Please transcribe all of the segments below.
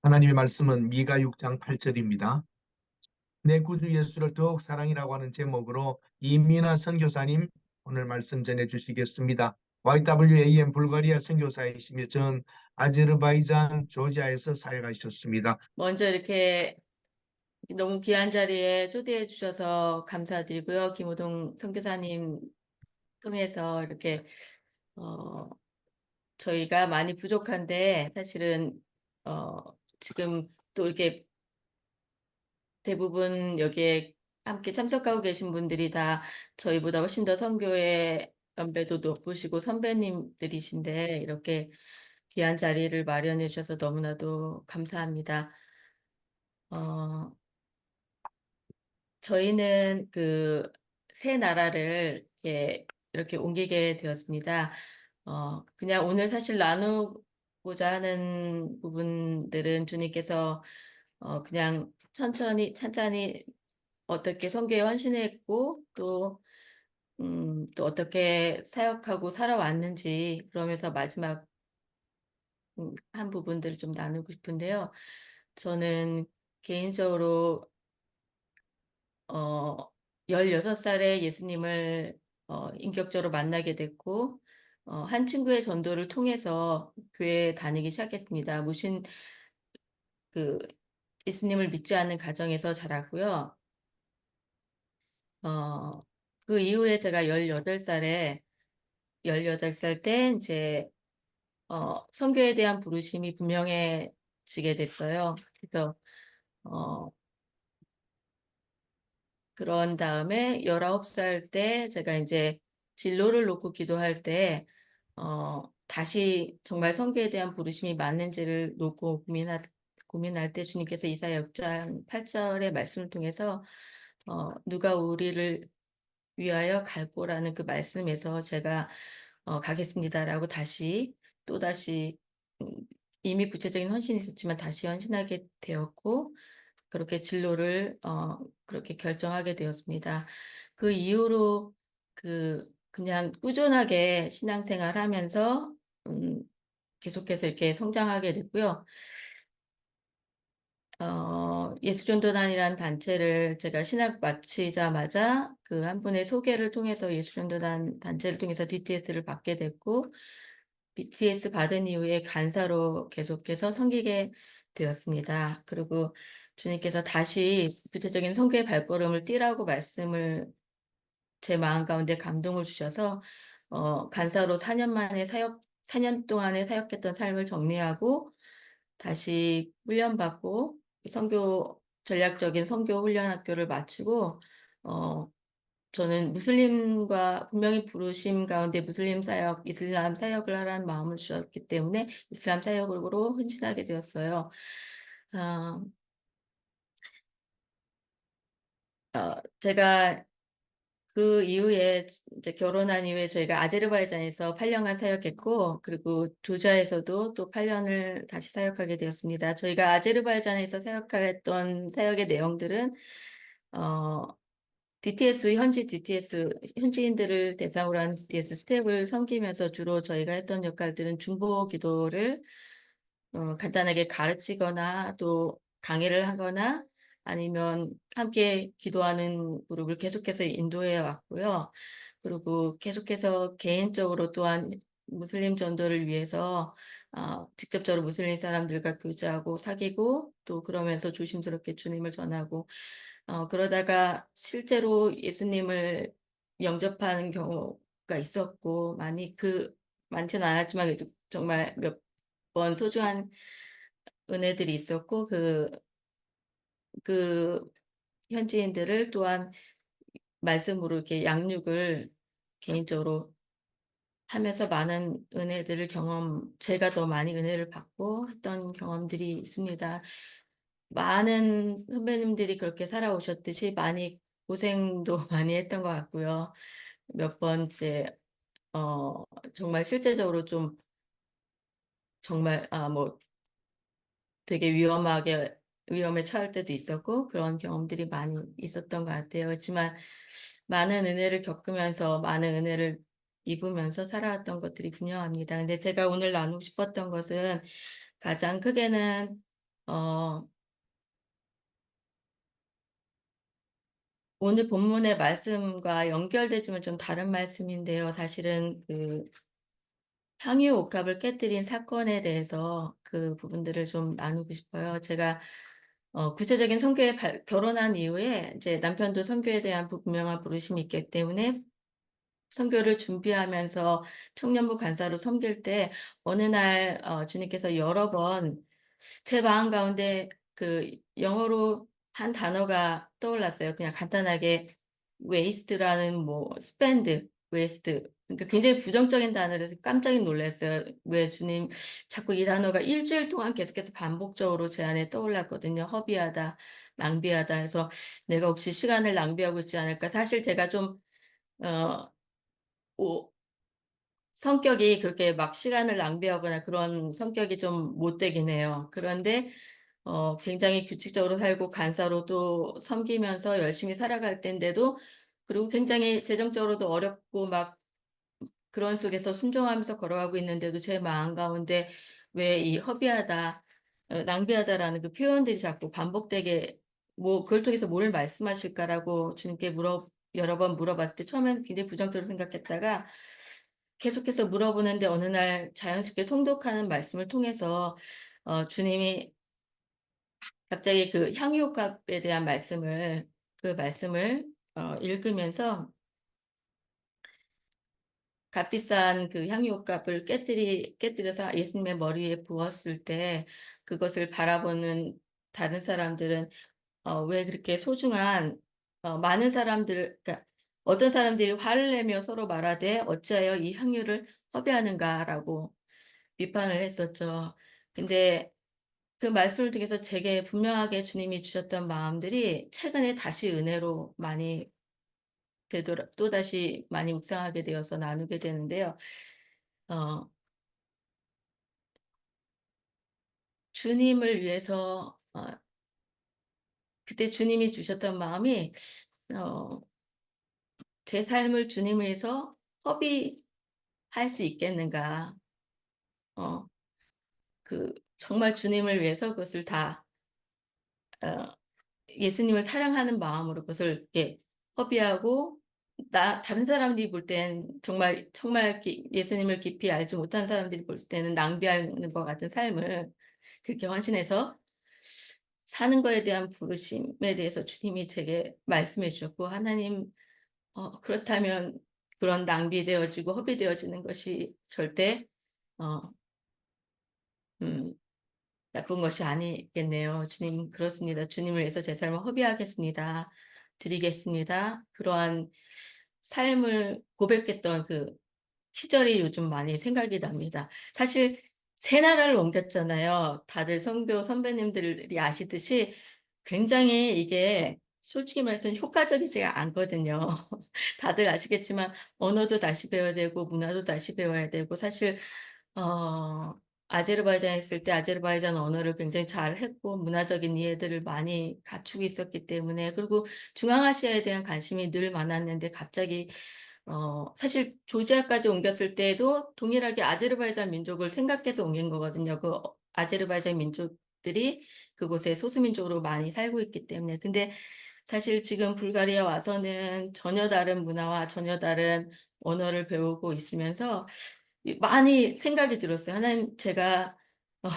하나님의 말씀은 미가 6장 8절입니다. 내 구주 예수를 더욱 사랑이라고 하는 제목으로 이민아 선교사님 오늘 말씀 전해 주시겠습니다. YWAM 불가리아 선교사이시며 전 아제르바이잔 조지아에서 사역하셨습니다. 먼저 이렇게 너무 귀한 자리에 초대해 주셔서 감사드리고요. 김호동 선교사님 통해서 이렇게 어, 저희가 많이 부족한데 사실은 어, 지금 또 이렇게 대부분 여기에 함께 참석하고 계신 분들이 다 저희보다 훨씬 더 선교의 연배도 높으시고 선배님들이신데 이렇게 귀한 자리를 마련해 주셔서 너무나도 감사합니다. 어, 저희는 그 새 나라를 이렇게 옮기게 되었습니다. 그냥 오늘 사실 나누고자 하는 부분들은 주님께서 그냥 천천히, 찬찬히 어떻게 선교에 헌신했고 또 어떻게 사역하고 살아왔는지 그러면서 마지막 한 부분들을 좀 나누고 싶은데요. 저는 개인적으로 어, 16살에 예수님을 인격적으로 만나게 됐고, 한 친구의 전도를 통해서 교회에 다니기 시작했습니다. 그, 예수님을 믿지 않는 가정에서 자랐고요. 어, 그 이후에 제가 18살 때 이제, 선교에 대한 부르심이 분명해지게 됐어요. 그래서, 어, 그런 다음에 19살 때 제가 이제 진로를 놓고 기도할 때, 다시 정말 성교에 대한 부르심이 맞는지를 놓고 고민할 때 주님께서 이사야 6장 8절의 말씀을 통해서, 누가 우리를 위하여 갈 거라는 그 말씀에서 제가, 가겠습니다라고 또다시, 음, 이미 구체적인 헌신이 있었지만 다시 헌신하게 되었고, 그렇게 그렇게 결정하게 되었습니다. 그 이후로 그냥 꾸준하게 신앙생활 하면서, 음, 계속해서 이렇게 성장하게 됐고요. 예수전도단이라는 단체를 제가 신학 마치자마자 그 한 분의 소개를 통해서 예수전도단 단체를 통해서 DTS를 받게 됐고, BTS 받은 이후에 간사로 계속해서 섬기게 되었습니다. 그리고 주님께서 다시 구체적인 선교의 발걸음을 띠라고 말씀을 제 마음 가운데 감동을 주셔서 간사로 4년 동안에 사역했던 삶을 정리하고 다시 훈련받고 전략적인 선교 훈련 학교를 마치고 어, 저는 분명히 부르심 가운데 이슬람 사역을 하라는 마음을 주셨기 때문에 이슬람 사역으로 헌신하게 되었어요. 아, 제가 그 이후에 이제 결혼한 이후에 저희가 아제르바이잔에서 8년간 사역했고, 그리고 조지아에서도 또 8년을 다시 사역하게 되었습니다. 저희가 아제르바이잔에서 사역했던 사역의 내용들은 어, 현지인들을 대상으로 한 DTS 스텝을 섬기면서 주로 저희가 했던 역할들은 중보 기도를 간단하게 가르치거나 또 강의를 하거나 아니면 함께 기도하는 그룹을 계속해서 인도해 왔고요. 그리고 계속해서 개인적으로 또한 무슬림 전도를 위해서 직접적으로 무슬림 사람들과 교제하고 사귀고 또 그러면서 조심스럽게 주님을 전하고 그러다가 실제로 예수님을 영접하는 경우가 있었고 많지는 않았지만 정말 몇 번 소중한 은혜들이 있었고 그 현지인들을 또한 말씀으로 이렇게 양육을 개인적으로 하면서 제가 더 많이 은혜를 받고 했던 경험들이 있습니다. 많은 선배님들이 그렇게 살아오셨듯이 많이 고생도 많이 했던 것 같고요. 몇 번째, 정말 실제적으로 좀 정말, 되게 위험에 처할 때도 있었고 그런 경험들이 많이 있었던 것 같아요. 그렇지만 많은 은혜를 겪으면서 많은 은혜를 입으면서 살아왔던 것들이 분명합니다. 근데 제가 오늘 나누고 싶었던 것은 가장 크게는 어 오늘 본문의 말씀과 연결되지만 좀 다른 말씀인데요. 사실은 그 향유 옥합을 깨뜨린 사건에 대해서 그 부분들을 좀 나누고 싶어요. 제가 구체적인 선교에 결혼한 이후에 이제 남편도 선교에 대한 분명한 부르심이 있기 때문에 선교를 준비하면서 청년부 간사로 섬길 때 어느 날 주님께서 여러 번 제 마음 가운데 그 영어로 한 단어가 떠올랐어요. 그냥 간단하게 waste라는 뭐 spend, waste. 그러니까 굉장히 부정적인 단어라서 깜짝 놀랐어요. 왜 주님 자꾸 이 단어가 일 주일 동안 계속해서 반복적으로 제 안에 떠올랐거든요. 허비하다, 낭비하다 해서 '내가 혹시 시간을 낭비하고 있지 않을까?' 사실 제가 좀 어 오 성격이 그렇게 막 시간을 낭비하거나 그런 성격이 좀 못 되긴 해요. 그런데 굉장히 규칙적으로 살고 간사로도 섬기면서 열심히 살아갈 텐데도, 그리고 굉장히 재정적으로도 어렵고 막 그런 속에서 순종하면서 걸어가고 있는데도 제 마음 가운데 왜 이 허비하다, 낭비하다라는 그 표현들이 자꾸 반복되게, 뭐 그걸 통해서 뭘 말씀하실까라고 주님께 여러 번 물어봤을 때 처음에는 굉장히 부정적으로 생각했다가 계속해서 물어보는데 어느 날 자연스럽게 통독하는 말씀을 통해서 주님이 갑자기 그 향유값에 대한 그 말씀을 읽으면서 값비싼 그 향유값을 깨뜨려서 예수님의 머리 위에 부었을 때 그것을 바라보는 다른 사람들은 왜 그렇게 소중한 많은 사람들, 그러니까 어떤 사람들이 화를 내며 서로 말하되 "어찌하여 이 향유를 허비하는가."라고 비판을 했었죠. 근데 그 말씀을 통해서 제게 분명하게 주님이 주셨던 마음들이 최근에 다시 은혜로 많이 또다시 많이 묵상하게 되어서 나누게 되는데요. 어 주님을 위해서 그때 주님이 주셨던 마음이 어 '제 삶을 주님을 위해서 허비할 수 있겠는가.' 어 정말 주님을 위해서 그것을 다 어 예수님을 사랑하는 마음으로 그것을 이렇게 허비하고, 다른 사람들이 볼 땐 정말 예수님을 깊이 알지 못한 사람들이 볼 때는 낭비하는 것 같은 삶을 그렇게 헌신해서 사는 거에 대한 부르심에 대해서 주님이 제게 말씀해 주셨고, 하나님 그렇다면 그런 낭비되어지고 허비되어지는 것이 절대 어 음 나쁜 것이 아니겠네요. 주님 그렇습니다. 주님을 위해서 제 삶을 허비하겠습니다. 드리겠습니다. 그러한 삶을 고백했던 그 시절이 요즘 많이 생각이 납니다. 사실 새 나라를 옮겼잖아요. 다들 선교 선배님들이 아시듯이 굉장히 이게 솔직히 말해서 효과적이지가 않거든요. 다들 아시겠지만 언어도 다시 배워야 되고 문화도 다시 배워야 되고, 사실 어 아제르바이잔에 있을 때 아제르바이잔 언어를 굉장히 잘했고 문화적인 이해들을 많이 갖추고 있었기 때문에, 그리고 중앙아시아에 대한 관심이 늘 많았는데 갑자기 사실 조지아까지 옮겼을 때도 동일하게 아제르바이잔 민족을 생각해서 옮긴 거거든요. 아제르바이잔 민족들이 그곳에 소수민족으로 많이 살고 있기 때문에. 근데 사실 지금 불가리아 와서는 전혀 다른 문화와 전혀 다른 언어를 배우고 있으면서 많이 생각이 들었어요. 하나님, 제가 어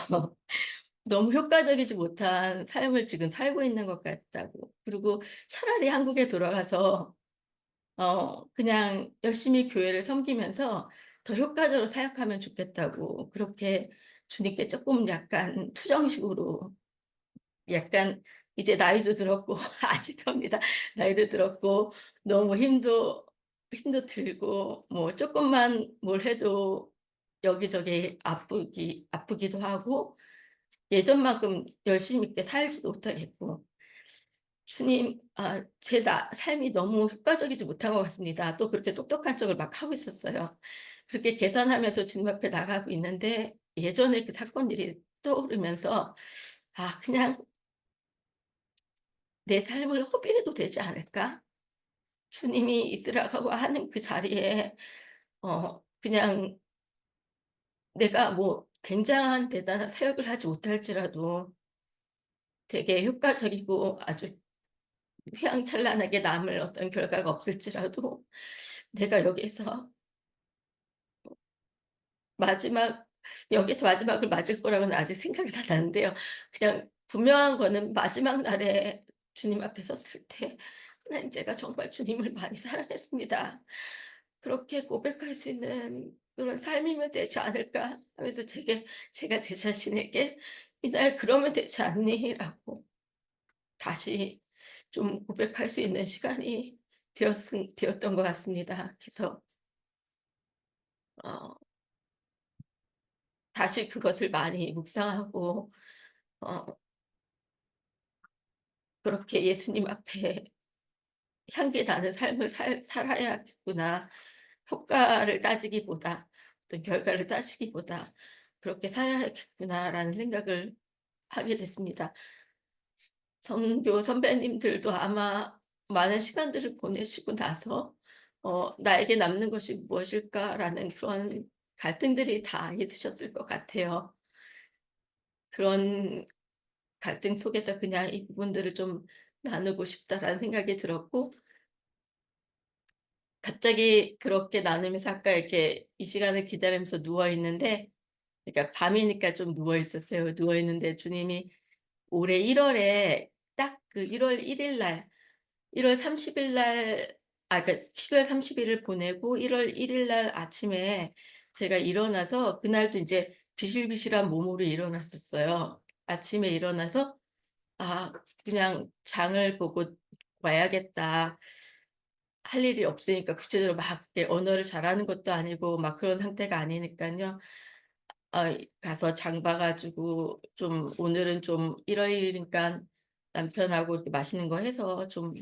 너무 효과적이지 못한 삶을 지금 살고 있는 것 같다고. 그리고 차라리 한국에 돌아가서 그냥 열심히 교회를 섬기면서 더 효과적으로 사역하면 좋겠다고, 그렇게 주님께 쪼끔 약간 투정식으로, 약간 이제 나이도 들었고 아직합니다. 나이도 들었고 너무 힘도 들고 뭐 쪼끔만 뭘 해도 여기저기 아프기도 하고 예전만큼 열심 있게 살지도 못하겠고, 주님, 제 삶이 너무 효과적이지 못한 것 같습니다. 또 그렇게 똑똑한 척을 막 하고 있었어요. 그렇게 계산하면서 주님 앞에 나가고 있는데 예전의 그 사건들이 떠오르면서 '그냥 내 삶을 허비해도 되지 않을까?' 주님이 있으라고 하는 그 자리에 그냥 내가 뭐 굉장한 대단한 사역을 하지 못할지라도 되게 효과적이고 아주 휘황찬란하게 남을 어떤 결과가 없을지라도 내가 마지막 여기서 마지막을 맞을 거라고는 아직 생각이 잘 안 돼요. 그냥 분명한 거는 마지막 날에 주님 앞에 섰을 때 '하나님, 제가 정말 주님을 많이 사랑했습니다.' 그렇게 고백할 수 있는 그런 삶이면 되지 않을까 하면서 제가 제 자신에게 '이날 그러면 되지 않니?'라고 다시 좀 고백할 수 있는 시간이 되었던 것 같습니다. 그래서 어 다시 그것을 많이 묵상하고 어 그렇게 '예수님 앞에 향기 나는 삶을 살아야겠구나. 효과를 따지기보다, 어떤 결과를 따지기보다 그렇게 살아야겠구나.'라는 생각을 하게 됐습니다. 선교 선배님들도 아마 많은 시간들을 보내시고 나서 '나에게 남는 것이 무엇일까.'라는 그런 갈등들이 다 있으셨을 것 같아요. 그런 갈등 속에서 그냥 이 부분들을 좀 나누고 싶다라는 생각이 들었고, 갑자기 그렇게 나누면서 아까 이렇게 이 시간을 기다리면서 누워 있는데, 그러니까 밤이니까 좀 누워 있었어요. 누워 있는데 주님이 올해 1월 월에 딱 그 1월 1일 날, 1월 30일 날, 그러니까 12월 30 일을 보내고 1월 1일 날 아침에 제가 일어나서, 그날도 인제 비실비실한 몸으로 일어났었어요. 아침에 일어나서 '아, 그냥 장을 보고 와야겠다.' 할 일이 없으니까 구체적으로 막 이렇게 언어를 잘하는 것도 아니고 막 그런 상태가 아니니깐요. 가서 장 봐 가지고 좀 '오늘은 좀 1월 1 일이니깐 남편하고 이렇게 맛있는 거 해서 좀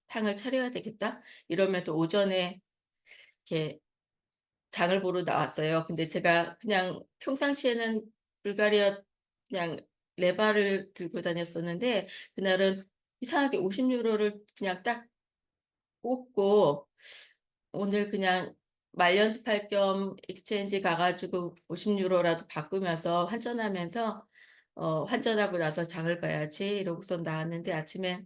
상을 차려야 되겠다.' 이러면서 오전에 이렇게 장을 보러 나왔어요. 근데 제가 그냥 평상시에는 불가리아 그냥 레바를 들고 다녔었는데, 그날은 이상하게 50 유로를 그냥 딱 꽂고, 오늘 그냥 말 연습할 겸 익스체인지 가 가지고 50 유로라도 바꾸면서 환전하면서 '환전하고 나서 장을 봐야지.' 이러고선 나왔는데, 아침에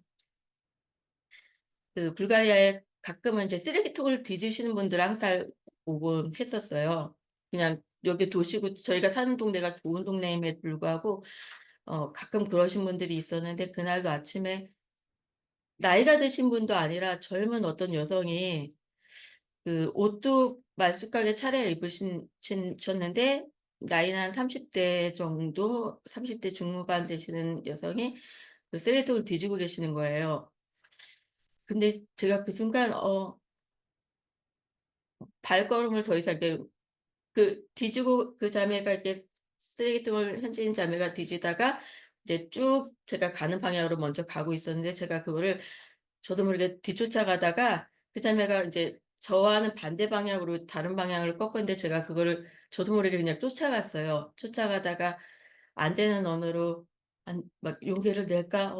그 불가리아에 가끔은 이제 쓰레기통을 뒤지시는 분들 항상 오곤 했었어요. 그냥 여기 도시고 저희가 사는 동네가 좋은 동네임에도 불구하고 가끔 그러신 분들이 있었는데, 그날도 아침에 나이가 드신 분도 아니라 젊은 어떤 여성이 그 옷도 말쑥하게 차려 셨는데, 나이는 한 30대 정도, 30대 중후반 되시는 여성이 그 쓰레기통을 뒤지고 계시는 거예요. 근데 제가 그 순간 발걸음을 더 이상 이렇게, 그 뒤지고 그 자매가 이렇게 쓰레기통을 현지인 자매가 뒤지다가 이제 쭉 제가 가는 방향으로 먼저 가고 있었는데, 제가 그거를 저도 모르게 뒤쫓아가다가 그 자매가 인제 저와는 반대 방향으로 다른 방향으로 꺾었는데, 제가 그거를 저도 모르게 그냥 쫓아갔어요. 쫓아가다가 안 되는 언어로 막 용기를 낼까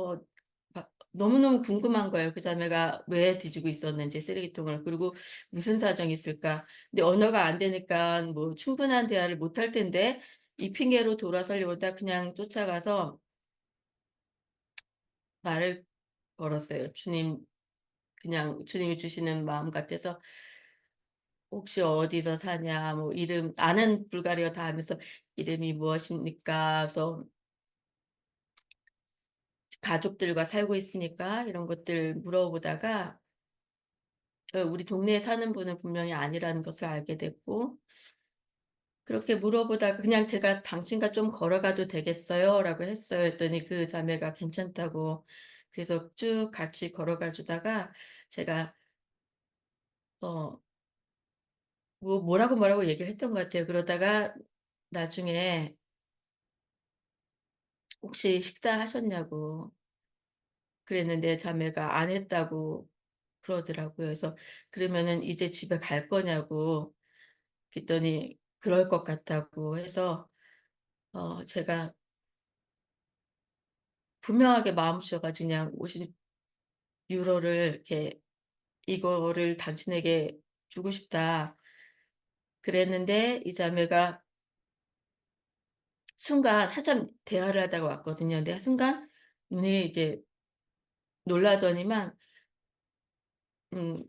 막 너무너무 궁금한 거예요. 그 자매가 왜 뒤지고 있었는지, 쓰레기통을. 그리고 무슨 사정이 있을까. 근데 언어가 안 되니깐 뭐 충분한 대화를 못 할 텐데, 이 핑계로 돌아서려고 하다가 그냥 쫓아가서 말을 걸었어요. 그냥 주님이 주시는 마음 같아서 "혹시 어디서 사냐?" 뭐 이름 아는 불가리아 다 하면서 "이름이 무엇입니까?" 그래서 "가족들과 살고 있습니까?" 이런 것들 물어보다가 우리 동네에 사는 분은 분명히 아니라는 것을 알게 됐고, 그렇게 물어보다가 그냥 제가 "당신과 좀 걸어가도 되겠어요?"라고 했어요. 그랬더니 그 자매가 괜찮다고, 그래서 쭉 같이 걸어가 주다가 제가 어 뭐라고 얘기를 했던 것 같아요. 그러다가 나중에 "혹시 식사하셨냐."고 그랬는데, 자매가 안 했다고 그러더라고요. 그래서 그러면은 "이제 집에 갈 거냐."고 그랬더니 그럴 것 같다고 해서 제가 분명하게 마음 주셔 가지고 그냥 50 유로를 이렇게 "이거를 당신에게 주고 싶다." 그랬는데, 이 자매가 순간 한참 대화를 하다가 왔거든요. 근데 순간 눈이 이제 놀라더니만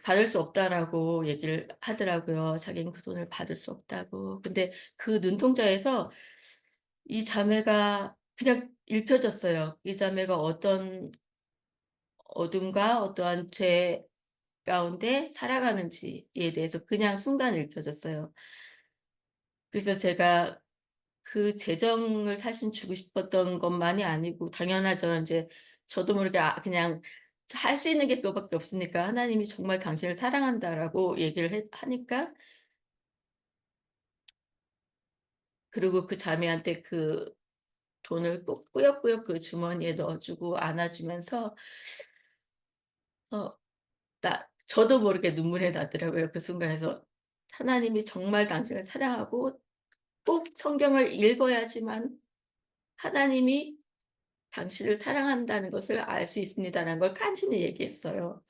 "받을 수 없다."라고 얘기를 하더라고요. 자기는 그 돈을 받을 수 없다고. 근데 그 눈동자에서 이 자매가 그냥 읽혀졌어요. 이 자매가 어떤 어둠과 어떠한 죄 가운데 살아가는지에 대해서 그냥 순간 읽혀졌어요. 그래서 제가 그 재정을 사실 주고 싶었던 것만이 아니고 당연하죠. 인제 저도 모르게 그냥 할 수 있는 게 그거밖에 없으니까 "하나님이 정말 당신을 사랑한다."라고 얘기를 하니까, 그리고 그 자매한테 그 돈을 꼭 꾸역꾸역 그 주머니에 넣어 주고 안아 주면서 어 저도 모르게 눈물이 나더라고요, 그 순간에서. 하나님이 정말 당신을 사랑하고 꼭 성경을 읽어야지만 하나님이 당신을 사랑한다는 것을 알 수 있습니다라는 걸 간신히 얘기했어요.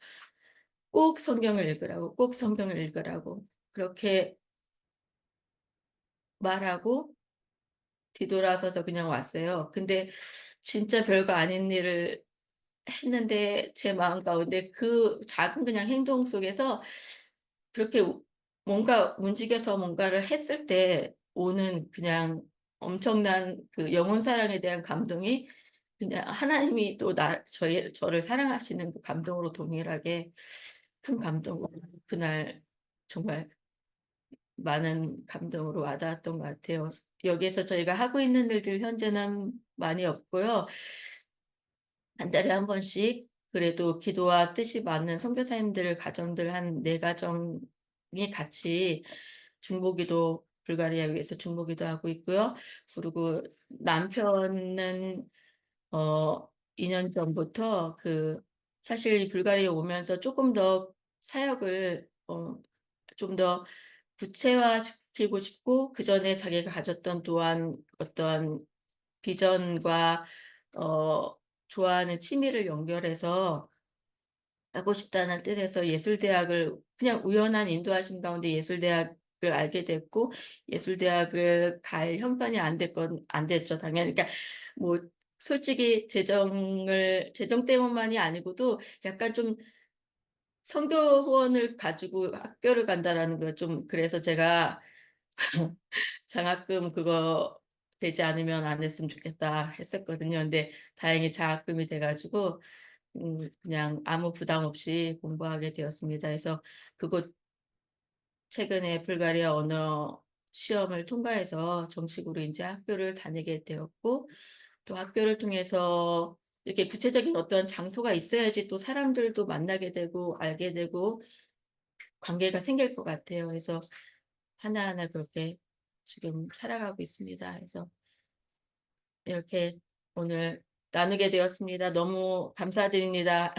꼭 성경을 읽으라고, 꼭 성경을 읽으라고. 그렇게 말하고 뒤돌아서서 그냥 왔어요. 근데 진짜 별거 아닌 일을 했는데 제 마음 가운데 그 작은 그냥 행동 속에서 그렇게 뭔가 움직여서 뭔가를 했을 때 오는 그냥 엄청난 그 영혼 사랑에 대한 감동이 그냥 하나님이 또 저를 사랑하시는 그 감동으로 동일하게 큰 감동으로 그날 정말 많은 감동으로 와 닿았던 것 같아요. 여기에서 저희가 하고 있는 일들 현재는 많이 없고요. 한 달에 한 번씩 그래도 기도와 뜻이 맞는 선교사님들 가정들 한 4 가정이 같이 중보기도, 불가리아 위해서 중보기도 하고 있고요. 그리고 남편은 어 2년 전부터 사실 이 불가리아에 오면서 쪼끔 더 사역을 좀 더 구체화시키고 싶고, 그전에 자기가 가졌던 또한 어떠한 비전과 어 좋아하는 취미를 연결해서 하고 싶다는 뜻에서 예술대학을 그냥 우연한 인도하심 가운데 예술대학을 알게 됐고, 예술대학을 갈 형편이 안 됐죠 당연히. 그러니까 뭐 솔직히 재정 때문만이 아니고도 약간 좀 선교 후원을 가지고 학교를 간다라는 거 좀 그래서 제가 장학금 그거 되지 않으면 안 했으면 좋겠다 했었거든요. 근데 다행히 장학금이 돼 가지고 그냥 아무 부담 없이 공부하게 되었습니다. 그래서 그곳 최근에 불가리아 언어 시험을 통과해서 정식으로 인제 학교를 다니게 되었고, 또 학교를 통해서 이렇게 구체적인 어떤 장소가 있어야지 또 사람들도 만나게 되고 알게 되고 관계가 생길 것 같아요. 그래서 하나하나 그렇게 지금 살아가고 있습니다. 그래서 이렇게 오늘 나누게 되었습니다. 너무 감사드립니다.